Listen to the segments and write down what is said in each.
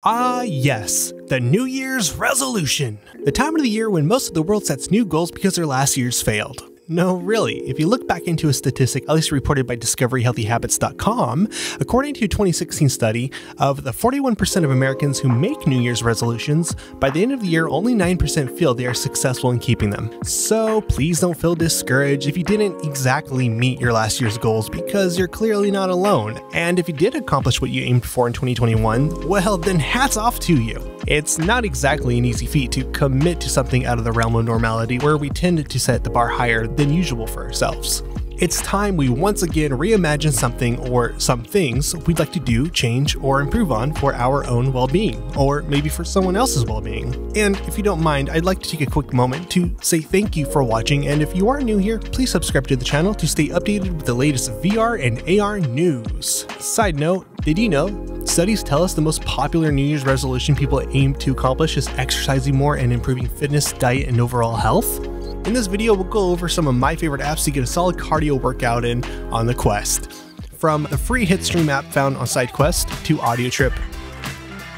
Ah yes, the New Year's resolution. The time of the year when most of the world sets new goals because their last year's failed. No, really, if you look back into a statistic, at least reported by DiscoveryHealthyHabits.com, according to a 2016 study, of the 41% of Americans who make New Year's resolutions, by the end of the year, only 9% feel they are successful in keeping them. So please don't feel discouraged if you didn't exactly meet your last year's goals, because you're clearly not alone. And if you did accomplish what you aimed for in 2021, well, then hats off to you. It's not exactly an easy feat to commit to something out of the realm of normality, where we tend to set the bar higher than usual for ourselves. It's time we once again reimagine something or some things we'd like to do, change, or improve on for our own well-being, or maybe for someone else's well-being. And if you don't mind, I'd like to take a quick moment to say thank you for watching, and if you are new here, please subscribe to the channel to stay updated with the latest VR and AR news. Side note, did you know studies tell us the most popular New Year's resolution people aim to accomplish is exercising more and improving fitness, diet, and overall health? In this video, we'll go over some of my favorite apps to get a solid cardio workout in on the Quest. From the free Hitstream app found on SideQuest to AudioTrip,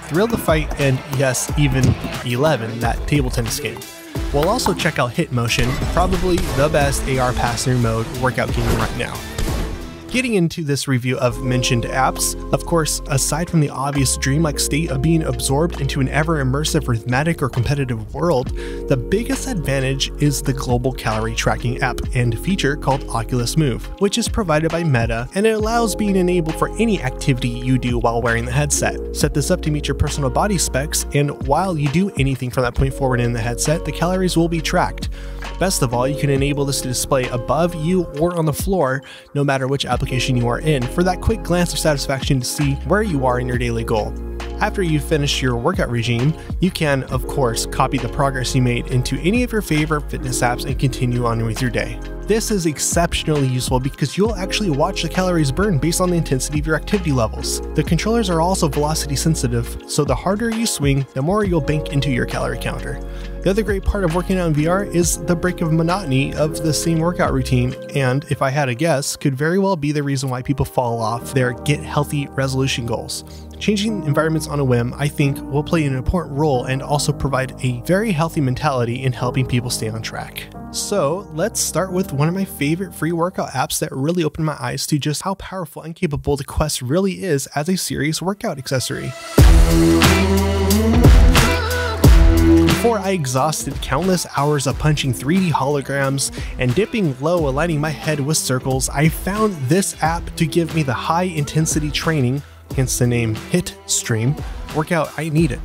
Thrill the Fight, and yes, even 11, that table tennis game. We'll also check out HitMotion, probably the best AR pass-through mode workout game right now. Getting into this review of mentioned apps, of course, aside from the obvious dreamlike state of being absorbed into an ever-immersive rhythmic or competitive world, the biggest advantage is the global calorie tracking app and feature called Oculus Move, which is provided by Meta, and it allows being enabled for any activity you do while wearing the headset. Set this up to meet your personal body specs, and while you do anything from that point forward in the headset, the calories will be tracked. Best of all, you can enable this to display above you or on the floor, no matter which application you are in, for that quick glance of satisfaction to see where you are in your daily goal. After you finish your workout regime, you can, of course, copy the progress you made into any of your favorite fitness apps and continue on with your day. This is exceptionally useful because you'll actually watch the calories burn based on the intensity of your activity levels. The controllers are also velocity sensitive, so the harder you swing, the more you'll bank into your calorie counter. The other great part of working out in VR is the break of monotony of the same workout routine, and if I had a guess, could very well be the reason why people fall off their get healthy resolution goals. Changing environments on a whim, I think, will play an important role and also provide a very healthy mentality in helping people stay on track. So let's start with one of my favorite free workout apps that really opened my eyes to just how powerful and capable the Quest really is as a serious workout accessory. Before I exhausted countless hours of punching 3D holograms and dipping low aligning my head with circles, I found this app to give me the high intensity training, hence the name Hitstream, workout I needed.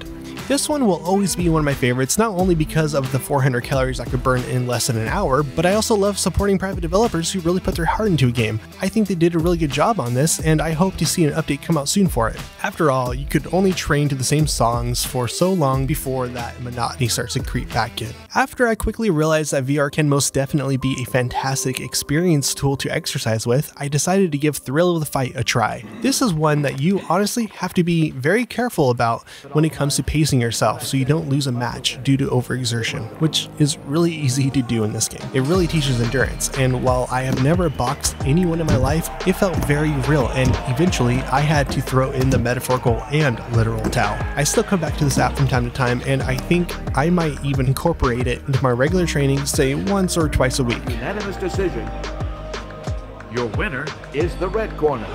This one will always be one of my favorites, not only because of the 400 calories I could burn in less than an hour, but I also love supporting private developers who really put their heart into a game. I think they did a really good job on this, and I hope to see an update come out soon for it. After all, you could only train to the same songs for so long before that monotony starts to creep back in. After I quickly realized that VR can most definitely be a fantastic experience tool to exercise with, I decided to give Thrill of the Fight a try. This is one that you honestly have to be very careful about when it comes to pacing yourself so you don't lose a match due to overexertion, which is really easy to do in this game. It really teaches endurance, and while I have never boxed anyone in my life, it felt very real, and eventually I had to throw in the metaphorical and literal towel. I still come back to this app from time to time, and I think I might even incorporate it into my regular training, say once or twice a week. Unanimous decision. Your winner is the red corner.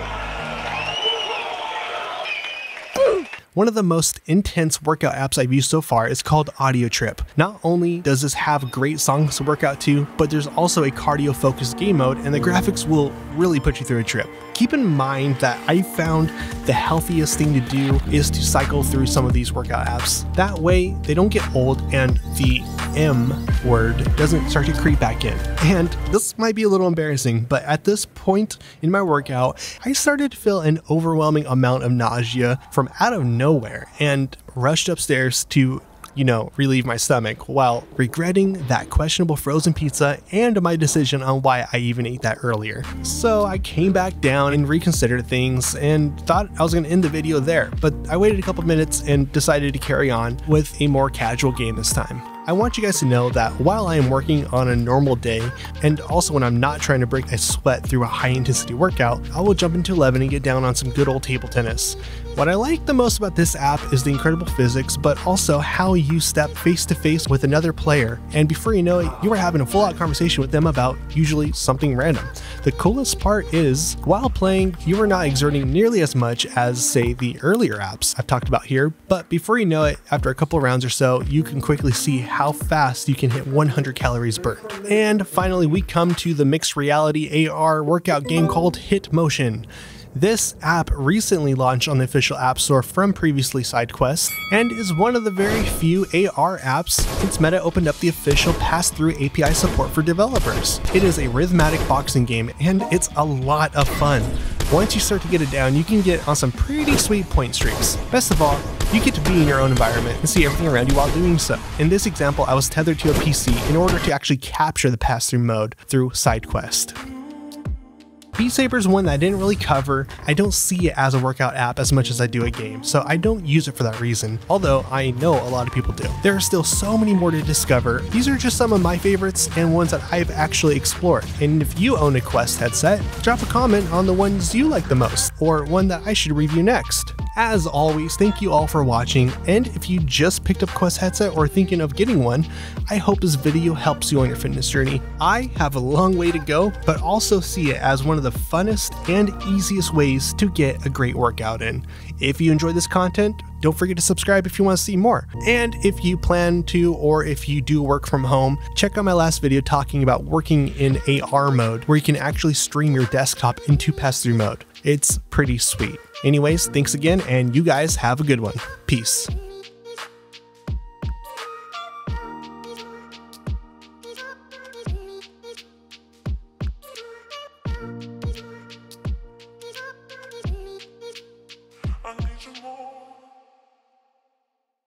One of the most intense workout apps I've used so far is called AudioTrip. Not only does this have great songs to work out to, but there's also a cardio focused game mode, and the graphics will really put you through a trip. Keep in mind that I found the healthiest thing to do is to cycle through some of these workout apps. That way they don't get old and the M word doesn't start to creep back in. And this might be a little embarrassing, but at this point in my workout, I started to feel an overwhelming amount of nausea from out of nowhere and rushed upstairs to relieve my stomach while regretting that questionable frozen pizza and my decision on why I even ate that earlier. So I came back down and reconsidered things and thought I was going to end the video there, but I waited a couple minutes and decided to carry on with a more casual game this time. I want you guys to know that while I am working on a normal day, and also when I'm not trying to break a sweat through a high intensity workout, I will jump into 11 and get down on some good old table tennis. What I like the most about this app is the incredible physics, but also how you step face to face with another player, and before you know it, you are having a full-out conversation with them about usually something random. The coolest part is, while playing, you are not exerting nearly as much as, say, the earlier apps I've talked about here, but before you know it, after a couple of rounds or so, you can quickly see how fast you can hit 100 calories burned. And finally, we come to the mixed reality AR workout game called HitMotion. This app recently launched on the official App Store from previously SideQuest, and is one of the very few AR apps since Meta opened up the official pass-through API support for developers. It is a rhythmic boxing game, and it's a lot of fun. Once you start to get it down, you can get on some pretty sweet point streaks. Best of all, you get to be in your own environment and see everything around you while doing so. In this example, I was tethered to a PC in order to actually capture the pass-through mode through SideQuest. Beat Saber is one that I didn't really cover. I don't see it as a workout app as much as I do a game, so I don't use it for that reason, although I know a lot of people do. There are still so many more to discover. These are just some of my favorites and ones that I've actually explored. And if you own a Quest headset, drop a comment on the ones you like the most, or one that I should review next. As always, thank you all for watching, and if you just picked up Quest headset or thinking of getting one, I hope this video helps you on your fitness journey. I have a long way to go, but also see it as one of the funnest and easiest ways to get a great workout in. If you enjoy this content, don't forget to subscribe if you want to see more. And if you plan to, or if you do work from home, check out my last video talking about working in AR mode, where you can actually stream your desktop into pass-through mode. It's pretty sweet. Anyways, thanks again, and you guys have a good one. Peace.